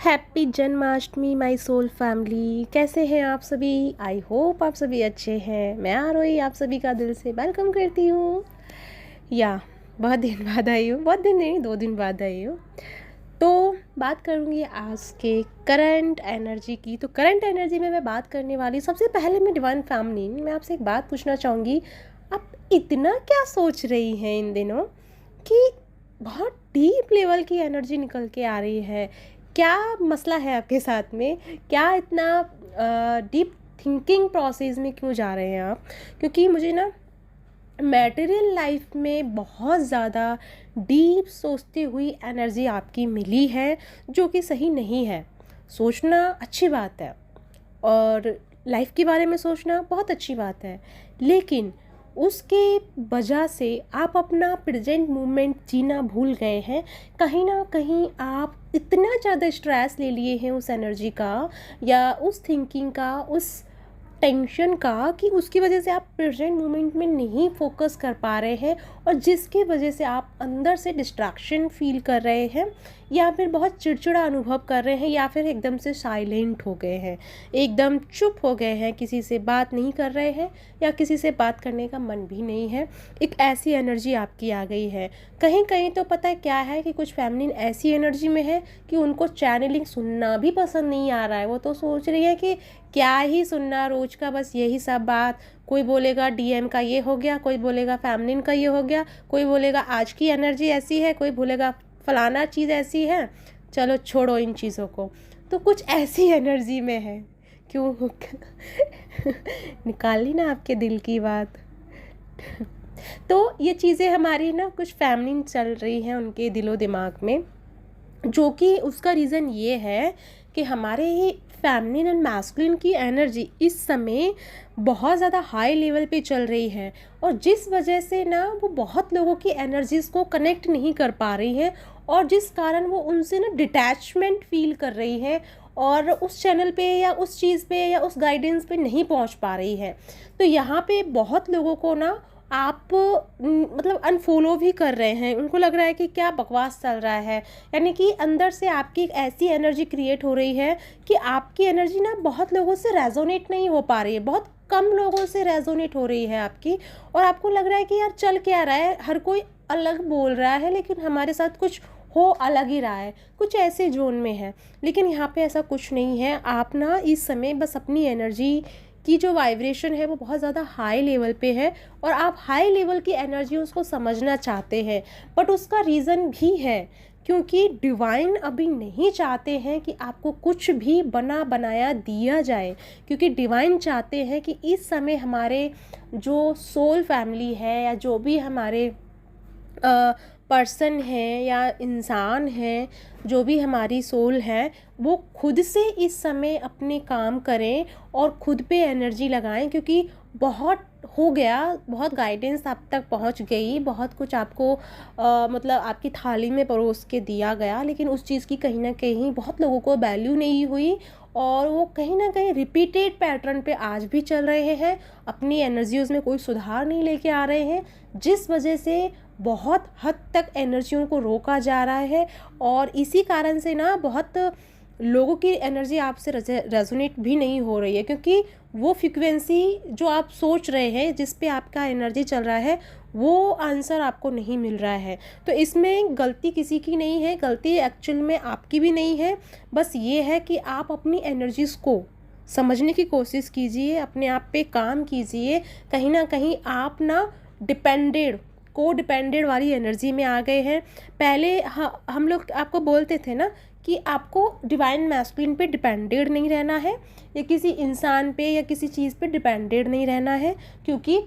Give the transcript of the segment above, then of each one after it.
Happy Janmashtami my soul family. कैसे हैं आप सभी? आई होप आप सभी अच्छे हैं। मैं आरोही आप सभी का दिल से वेलकम करती हूँ। बहुत दिन बाद आई हूँ, बहुत दिन नहीं, 2 दिन बाद आई हूँ। तो बात करूँगी आज के करंट एनर्जी की। तो करंट एनर्जी में मैं बात करने वाली, सबसे पहले मैं डिवाइन फैमिली मैं आपसे एक बात पूछना चाहूँगी। आप इतना क्या सोच रही हैं इन दिनों कि बहुत डीप लेवल की एनर्जी निकल के आ रही है? क्या मसला है आपके साथ में? क्या इतना डीप थिंकिंग प्रोसेस में क्यों जा रहे हैं आप? क्योंकि मुझे ना मटेरियल लाइफ में बहुत ज़्यादा डीप सोचती हुई एनर्जी आपकी मिली है, जो कि सही नहीं है। सोचना अच्छी बात है और लाइफ के बारे में सोचना बहुत अच्छी बात है, लेकिन उसके वजह से आप अपना प्रेजेंट मोमेंट जीना भूल गए हैं। कहीं ना कहीं आप इतना ज़्यादा स्ट्रेस ले लिए हैं उस एनर्जी का या उस थिंकिंग का, उस टेंशन का, कि उसकी वजह से आप प्रेजेंट मोमेंट में नहीं फोकस कर पा रहे हैं और जिसकी वजह से आप अंदर से डिस्ट्रैक्शन फील कर रहे हैं या फिर बहुत चिड़चिड़ा अनुभव कर रहे हैं या फिर एकदम से साइलेंट हो गए हैं, एकदम चुप हो गए हैं, किसी से बात नहीं कर रहे हैं या किसी से बात करने का मन भी नहीं है। एक ऐसी एनर्जी आपकी आ गई है। कहीं कहीं तो पता है क्या है कि कुछ फैमिली ऐसी एनर्जी में है कि उनको चैनलिंग सुनना भी पसंद नहीं आ रहा है। वो तो सोच रही है कि क्या ही सुनना रोज का, बस यही सब बात। कोई बोलेगा डीएम का ये हो गया, कोई बोलेगा फैमिलिन का ये हो गया, कोई बोलेगा आज की एनर्जी ऐसी है, कोई बोलेगा फलाना चीज़ ऐसी है। चलो छोड़ो इन चीज़ों को। तो कुछ ऐसी एनर्जी में है। क्यों निकाली ना आपके दिल की बात। तो ये चीज़ें हमारी ना कुछ फैमिली चल रही हैं उनके दिलो दिमाग में, जो कि उसका रीज़न ये है कि हमारे फेमिनिन एंड मैस्कुलिन की एनर्जी इस समय बहुत ज़्यादा हाई लेवल पे चल रही है और जिस वजह से ना वो बहुत लोगों की एनर्जीज़ को कनेक्ट नहीं कर पा रही हैं और जिस कारण वो उनसे ना डिटैचमेंट फील कर रही है और उस चैनल पे या उस चीज़ पे या उस गाइडेंस पे नहीं पहुंच पा रही है। तो यहाँ पे बहुत लोगों को ना आप मतलब अनफॉलो भी कर रहे हैं। उनको लग रहा है कि क्या बकवास चल रहा है, यानी कि अंदर से आपकी एक ऐसी एनर्जी क्रिएट हो रही है कि आपकी एनर्जी ना बहुत लोगों से रेजोनेट नहीं हो पा रही है, बहुत कम लोगों से रेजोनेट हो रही है आपकी। और आपको लग रहा है कि यार चल क्या रहा है, हर कोई अलग बोल रहा है लेकिन हमारे साथ कुछ हो अलग ही रहा है, कुछ ऐसे जोन में है। लेकिन यहाँ पे ऐसा कुछ नहीं है। आप ना इस समय बस अपनी एनर्जी की जो वाइब्रेशन है वो बहुत ज़्यादा हाई लेवल पे है और आप हाई लेवल की एनर्जी उसको समझना चाहते हैं, बट उसका रीज़न भी है क्योंकि डिवाइन अभी नहीं चाहते हैं कि आपको कुछ भी बना बनाया दिया जाए। क्योंकि डिवाइन चाहते हैं कि इस समय हमारे जो सोल फैमिली है या जो भी हमारे पर्सन है या इंसान है, जो भी हमारी सोल है, वो खुद से इस समय अपने काम करें और खुद पे एनर्जी लगाएं। क्योंकि बहुत हो गया, बहुत गाइडेंस आप तक पहुंच गई, बहुत कुछ आपको मतलब आपकी थाली में परोस के दिया गया, लेकिन उस चीज़ की कहीं ना कहीं बहुत लोगों को वैल्यू नहीं हुई और वो कहीं ना कहीं रिपीटेड पैटर्न पे आज भी चल रहे हैं। अपनी एनर्जीज में कोई सुधार नहीं लेके आ रहे हैं, जिस वजह से बहुत हद तक एनर्जियों को रोका जा रहा है। और इसी कारण से ना बहुत लोगों की एनर्जी आपसे रेजोनेट भी नहीं हो रही है, क्योंकि वो फ्रिक्वेंसी जो आप सोच रहे हैं, जिस पे आपका एनर्जी चल रहा है, वो आंसर आपको नहीं मिल रहा है। तो इसमें गलती किसी की नहीं है, गलती एक्चुअल में आपकी भी नहीं है। बस ये है कि आप अपनी एनर्जीज़ को समझने की कोशिश कीजिए, अपने आप पे काम कीजिए। कहीं ना कहीं आप ना को डिपेंडेड वाली एनर्जी में आ गए हैं। पहले हम लोग आपको बोलते थे ना कि आपको डिवाइन मैस्कुलिन पे डिपेंडेड नहीं रहना है या किसी इंसान पे या किसी चीज़ पे डिपेंडेड नहीं रहना है, क्योंकि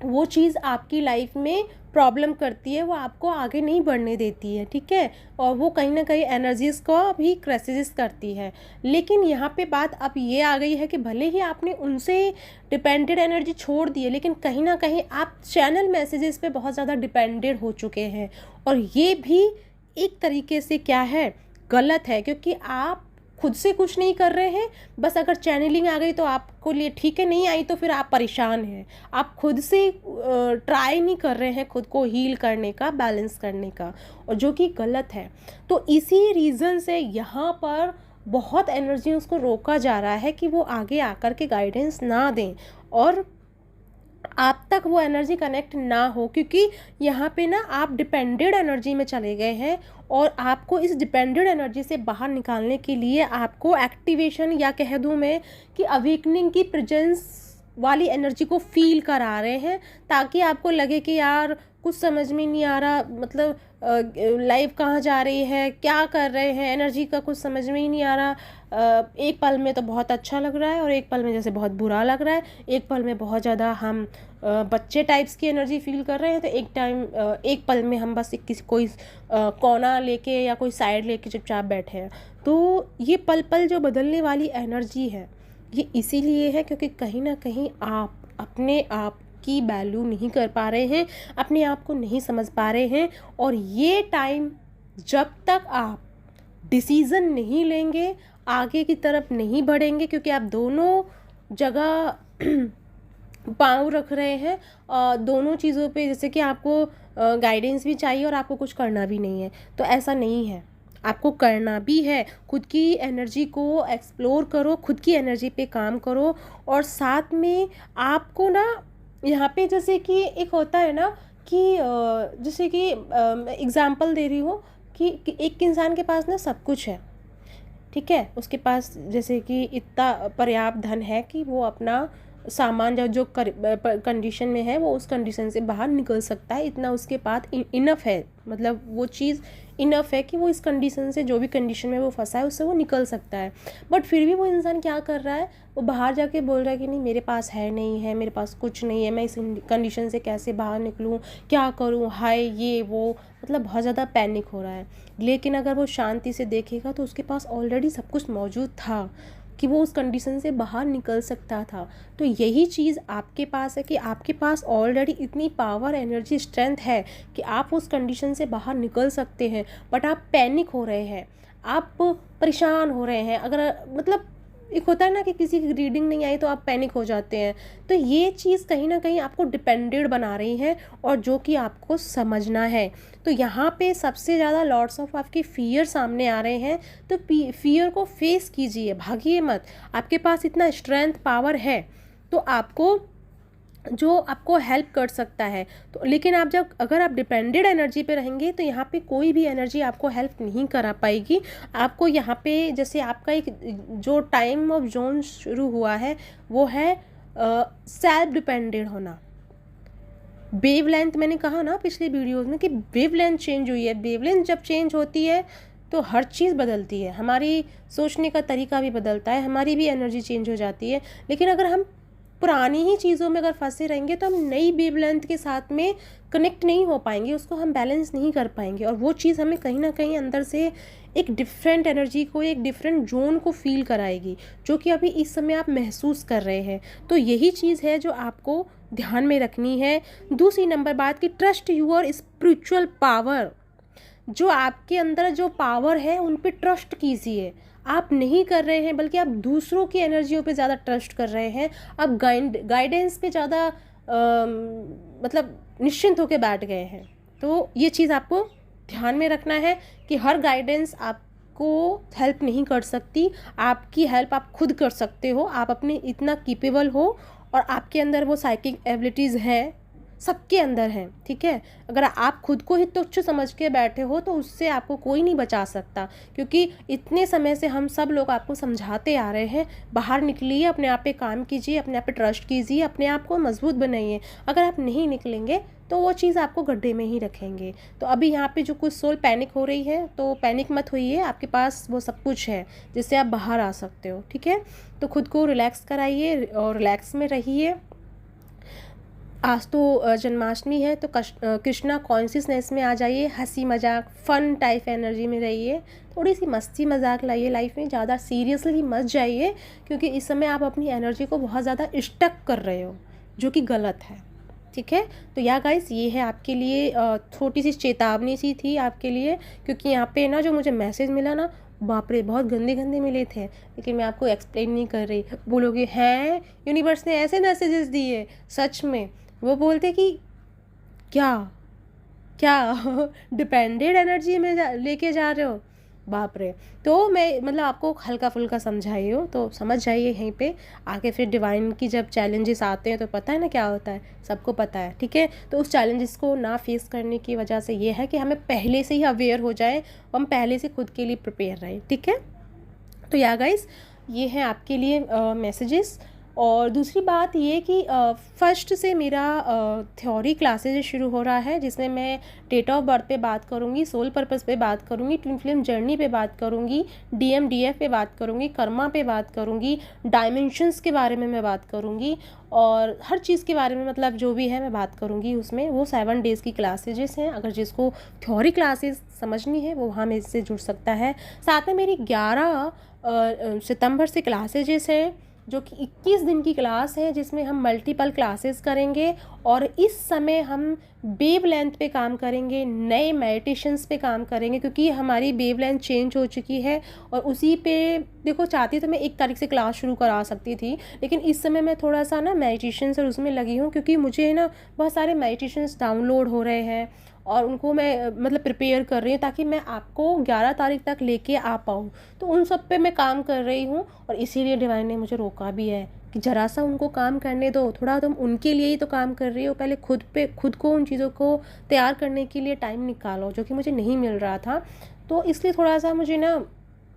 वो चीज़ आपकी लाइफ में प्रॉब्लम करती है, वो आपको आगे नहीं बढ़ने देती है, ठीक है। और वो कहीं ना कहीं एनर्जीज़ को भी क्राइसिस करती है। लेकिन यहाँ पे बात अब ये आ गई है कि भले ही आपने उनसे डिपेंडेड एनर्जी छोड़ दी है, लेकिन कहीं ना कहीं आप चैनल मैसेजेस पे बहुत ज़्यादा डिपेंडेड हो चुके हैं और ये भी एक तरीके से क्या है, गलत है। क्योंकि आप खुद से कुछ नहीं कर रहे हैं, बस अगर चैनलिंग आ गई तो आपको लिए ठीक है, नहीं आई तो फिर आप परेशान हैं। आप खुद से ट्राई नहीं कर रहे हैं खुद को हील करने का, बैलेंस करने का, और जो कि गलत है। तो इसी रीज़न से यहाँ पर बहुत एनर्जी उसको रोका जा रहा है कि वो आगे आकर के गाइडेंस ना दें और आप तक वो एनर्जी कनेक्ट ना हो, क्योंकि यहाँ पे ना आप डिपेंडेड एनर्जी में चले गए हैं और आपको इस डिपेंडेड एनर्जी से बाहर निकालने के लिए आपको एक्टिवेशन, या कह दूँ मैं कि अवेकनिंग की प्रेजेंस वाली एनर्जी को फील करा रहे हैं, ताकि आपको लगे कि यार कुछ समझ में नहीं आ रहा, मतलब लाइफ कहाँ जा रही है, क्या कर रहे हैं, एनर्जी का कुछ समझ में ही नहीं आ रहा। एक पल में तो बहुत अच्छा लग रहा है और एक पल में जैसे बहुत बुरा लग रहा है, एक पल में बहुत ज़्यादा हम बच्चे टाइप्स की एनर्जी फील कर रहे हैं, तो एक पल में हम बस किसी कोई कोना लेके या कोई साइड लेके चुपचाप बैठे हैं। तो ये पल पल जो बदलने वाली एनर्जी है, ये इसीलिए है क्योंकि कहीं ना कहीं आप अपने आप की वैल्यू नहीं कर पा रहे हैं, अपने आप को नहीं समझ पा रहे हैं। और ये टाइम जब तक आप डिसीज़न नहीं लेंगे, आगे की तरफ नहीं बढ़ेंगे, क्योंकि आप दोनों जगह पाँव रख रहे हैं, दोनों चीज़ों पे, जैसे कि आपको गाइडेंस भी चाहिए और आपको कुछ करना भी नहीं है, तो ऐसा नहीं है। आपको करना भी है, खुद की एनर्जी को एक्सप्लोर करो, खुद की एनर्जी पे काम करो, और साथ में आपको ना यहाँ पे जैसे कि एक होता है ना कि जैसे कि एग्ज़ाम्पल दे रही हूँ कि एक इंसान के पास ना सब कुछ है, ठीक है, उसके पास जैसे कि इतना पर्याप्त धन है कि वो अपना सामान जो कंडीशन में है वो उस कंडीशन से बाहर निकल सकता है, इतना उसके पास इनफ है, मतलब वो चीज़ इनफ है कि वो इस कंडीशन से, जो भी कंडीशन में वो फंसा है उससे वो निकल सकता है। बट फिर भी वो इंसान क्या कर रहा है, वो बाहर जाके बोल रहा है कि नहीं मेरे पास है, नहीं है, मेरे पास कुछ नहीं है, मैं इस कंडीशन से कैसे बाहर निकलूँ, क्या करूँ, हाय ये वो, मतलब बहुत ज़्यादा पैनिक हो रहा है। लेकिन अगर वो शांति से देखेगा तो उसके पास ऑलरेडी सब कुछ मौजूद था कि वो उस कंडीशन से बाहर निकल सकता था। तो यही चीज़ आपके पास है कि आपके पास ऑलरेडी इतनी पावर, एनर्जी, स्ट्रेंथ है कि आप उस कंडीशन से बाहर निकल सकते हैं। बट आप पैनिक हो रहे हैं, आप परेशान हो रहे हैं, अगर मतलब एक होता है ना कि किसी की रीडिंग नहीं आई तो आप पैनिक हो जाते हैं, तो ये चीज़ कहीं ना कहीं आपको डिपेंडेड बना रही है, और जो कि आपको समझना है। तो यहाँ पे सबसे ज़्यादा लॉर्ड्स ऑफ आपके फियर सामने आ रहे हैं, तो फियर को फेस कीजिए, भागिए मत। आपके पास इतना स्ट्रेंथ, पावर है, तो आपको जो आपको हेल्प कर सकता है। तो लेकिन आप अगर आप डिपेंडेड एनर्जी पे रहेंगे तो यहाँ पे कोई भी एनर्जी आपको हेल्प नहीं करा पाएगी। आपको यहाँ पे जैसे आपका एक जो टाइम ऑफ जोन शुरू हुआ है वो है सेल्फ डिपेंडेड होना। वेव लेंथ, मैंने कहा ना पिछले वीडियोज़ में कि वेव लेंथ चेंज हुई है। वेव लेंथ जब चेंज होती है तो हर चीज़ बदलती है, हमारी सोचने का तरीका भी बदलता है, हमारी भी एनर्जी चेंज हो जाती है। लेकिन अगर हम पुरानी ही चीज़ों में अगर फंसे रहेंगे तो हम नई वेवलेंथ के साथ में कनेक्ट नहीं हो पाएंगे, उसको हम बैलेंस नहीं कर पाएंगे, और वो चीज़ हमें कहीं ना कहीं अंदर से एक डिफरेंट एनर्जी को, एक डिफरेंट जोन को फील कराएगी, जो कि अभी इस समय आप महसूस कर रहे हैं। तो यही चीज़ है जो आपको ध्यान में रखनी है। दूसरी नंबर बात कि ट्रस्ट यूर स्पिरिचुअल पावर, जो आपके अंदर जो पावर है उन पे ट्रस्ट कीजिए। आप नहीं कर रहे हैं बल्कि आप दूसरों की एनर्जियों पे ज़्यादा ट्रस्ट कर रहे हैं, आप गाइडेंस पे ज़्यादा मतलब निश्चिंत होकर बैठ गए हैं। तो ये चीज़ आपको ध्यान में रखना है कि हर गाइडेंस आपको हेल्प नहीं कर सकती, आपकी हेल्प आप खुद कर सकते हो। आप अपने इतना कैपेबल हो और आपके अंदर वो साइकिक एबिलिटीज़ हैं, सबके अंदर हैं, ठीक है। अगर आप खुद को ही तुच्छ समझ के बैठे हो तो उससे आपको कोई नहीं बचा सकता, क्योंकि इतने समय से हम सब लोग आपको समझाते आ रहे हैं, बाहर निकलिए, अपने आप पे काम कीजिए, अपने आप पे ट्रस्ट कीजिए, अपने आप को मजबूत बनाइए। अगर आप नहीं निकलेंगे तो वो चीज़ आपको गड्ढे में ही रखेंगे। तो अभी यहाँ पे जो कुछ सोल पैनिक हो रही है, तो पैनिक मत होइए, आपके पास वो सब कुछ है जिससे आप बाहर आ सकते हो, ठीक है। तो खुद को रिलैक्स कराइए और रिलैक्स में रहिए। आज तो जन्माष्टमी है, तो कृष्णा कॉन्शियसनेस में आ जाइए, हंसी मजाक फन टाइप एनर्जी में रहिए, थोड़ी सी मस्ती मजाक लाइए लाइफ में, ज़्यादा सीरियसली मत जाइए, क्योंकि इस समय आप अपनी एनर्जी को बहुत ज़्यादा स्टक कर रहे हो, जो कि गलत है, ठीक है। तो या गाइस, ये है आपके लिए छोटी सी चेतावनी सी थी आपके लिए, क्योंकि यहाँ पे ना जो मुझे मैसेज मिला ना बाप रे बहुत गंदे गंदे मिले थे, लेकिन मैं आपको एक्सप्लेन नहीं कर रही। बोलोगे हैं यूनिवर्स ने ऐसे मैसेजेस दिए? सच में वो बोलते कि क्या क्या डिपेंडेड एनर्जी में लेके जा रहे हो? बाप रे। तो मैं मतलब आपको हल्का फुल्का समझाई हूँ, तो समझ जाइए यहीं पे। आगे फिर डिवाइन की जब चैलेंजेस आते हैं तो पता है ना क्या होता है, सबको पता है, ठीक है। तो उस चैलेंजेस को ना फेस करने की वजह से ये है कि हमें पहले से ही अवेयर हो जाए, हम पहले से खुद के लिए प्रिपेयर रहें, ठीक है। तो या गाइस, ये हैं आपके लिए मैसेजेस। और दूसरी बात ये कि फर्स्ट से मेरा थ्योरी क्लासेज शुरू हो रहा है, जिसमें मैं डेट ऑफ बर्थ पे बात करूँगी, सोल पर्पस पे बात करूँगी, ट्विन फ्लेम जर्नी पे बात करूँगी, DMDF पे बात करूँगी, कर्मा पे बात करूँगी, डायमेंशंस के बारे में मैं बात करूँगी, और हर चीज़ के बारे में मतलब जो भी है मैं बात करूँगी उसमें। वो 7 डेज़ की क्लासेजेस हैं। अगर जिसको थ्योरी क्लासेस समझनी है वो वहाँ मेरे से जुड़ सकता है। साथ में मेरी 11 सितंबर से क्लासेजेस हैं, जो कि 21 दिन की क्लास है, जिसमें हम मल्टीपल क्लासेस करेंगे। और इस समय हम वेव लेंथ पे काम करेंगे, नए मेडिटेशंस पे काम करेंगे, क्योंकि हमारी वेव लेंथ चेंज हो चुकी है। और उसी पे देखो, चाहती तो मैं 1 तारीख से क्लास शुरू करा सकती थी, लेकिन इस समय मैं थोड़ा सा ना मेडिटेशंस और उसमें लगी हूँ, क्योंकि मुझे ना बहुत सारे मेडिटेशंस डाउनलोड हो रहे हैं और उनको मैं मतलब प्रिपेयर कर रही हूँ, ताकि मैं आपको 11 तारीख तक लेके आ पाऊँ। तो उन सब पे मैं काम कर रही हूँ, और इसीलिए डिवाइन ने मुझे रोका भी है कि ज़रा सा उनको काम करने दो, थोड़ा तुम उनके लिए ही तो काम कर रही हो, पहले खुद को उन चीज़ों को तैयार करने के लिए टाइम निकालो, जो कि मुझे नहीं मिल रहा था। तो इसलिए थोड़ा सा मुझे ना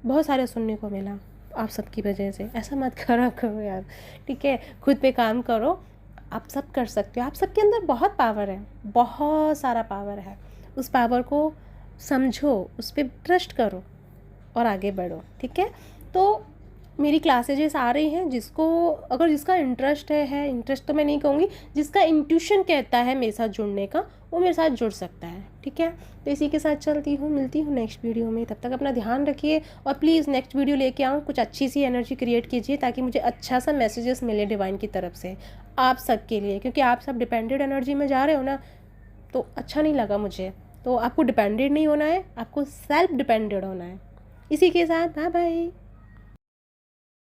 बहुत सारे सुनने को मिला आप सबकी वजह से। ऐसा मत करा करो यार, ठीक है। खुद पे काम करो, आप सब कर सकते हो। आप सबके अंदर बहुत पावर है, बहुत सारा पावर है। उस पावर को समझो, उस पर ट्रस्ट करो और आगे बढ़ो, ठीक है। तो मेरी क्लासेजेस आ रही हैं, अगर जिसका इंटरेस्ट है, इंटरेस्ट तो मैं नहीं कहूँगी, जिसका इंट्यूशन कहता है मेरे साथ जुड़ने का, वो मेरे साथ जुड़ सकता है, ठीक है। तो इसी के साथ चलती हूँ, मिलती हूँ नेक्स्ट वीडियो में। तब तक अपना ध्यान रखिए, और प्लीज़ नेक्स्ट वीडियो लेके आऊँ, कुछ अच्छी सी एनर्जी क्रिएट कीजिए, ताकि मुझे अच्छा सा मैसेजेस मिले डिवाइन की तरफ से आप सबके लिए, क्योंकि आप सब डिपेंडेड एनर्जी में जा रहे हो ना, तो अच्छा नहीं लगा मुझे। तो आपको डिपेंडेड नहीं होना है, आपको सेल्फ डिपेंडेड होना है। इसी के साथ बाय बाय।